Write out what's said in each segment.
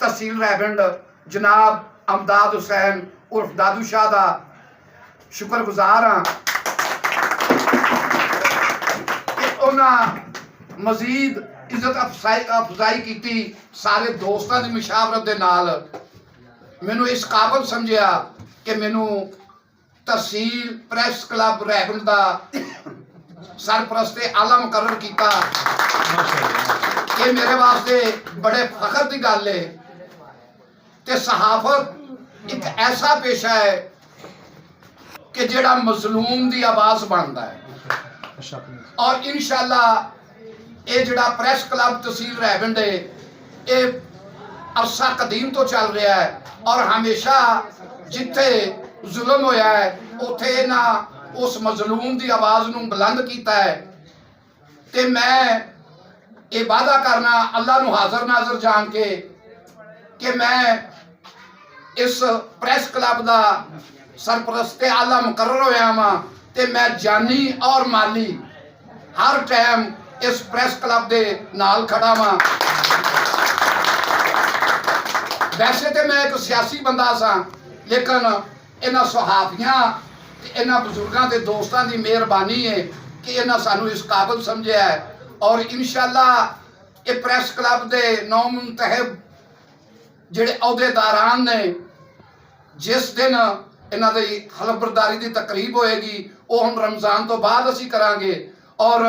तहसील रैवंड जनाब अमदाद हुसैन उर्फ दादू शाह का शुक्रगुजार हाँ कि उन्हें मजीद इज्जत अफजाई की सारे दोस्तों की मुशावरत के नाल मैनू इस काबिल समझिया कि मैनू तहसील प्रैस क्लब रैवंड का सरपरस्ते आला मुकर्रर किया। ये मेरे वास्ते बड़े फखर की गल है कि सहाफत एक ऐसा पेशा है कि जेड़ा मजलूम की आवाज़ बनता है और इंशाअल्लाह ये जेड़ा प्रैस क्लब तहसील रैवंड है ये अरसा कदीम तो चल रहा है और हमेशा जिथे जुल्म होया है उथे ना उस मजलूम की आवाज़ नूं बुलंद किया है। ते मैं ये वादा करना अल्लाह नूं हाज़र नाज़र जान के कि मैं इस प्रैस क्लब का सरपरस्ते आला मुकर्रर होया वां ते मैं जानी और माली हर टाइम इस प्रैस क्लब के नाल खड़ा वां। वैसे तो मैं एक सियासी बंदा सा लेकिन इन्हां सहाफियां इन्हां बुजुर्गों के दोस्तों की मेहरबानी है कि इन्हां सानू इस काबिल समझिया है और इंशाअल्लाह ये प्रैस क्लब के नौ मुंतखब जिहड़े अहदेदारान ने जिस दिन इन्हां दी हलफबरदारी की तकरीब होएगी वो हम रमज़ान तो बाद असी करांगे और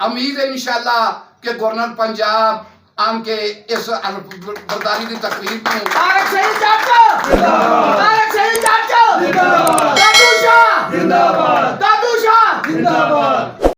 उम्मीद है इंशाअल्लाह कि गवर्नर पंजाब आन के इस हलफबरदारी की तकरीब में तारक सईद चाचा तारक सईद चाचा जिंदाबाद दादू शाह जिंदाबाद दादू शाह जिंदाबाद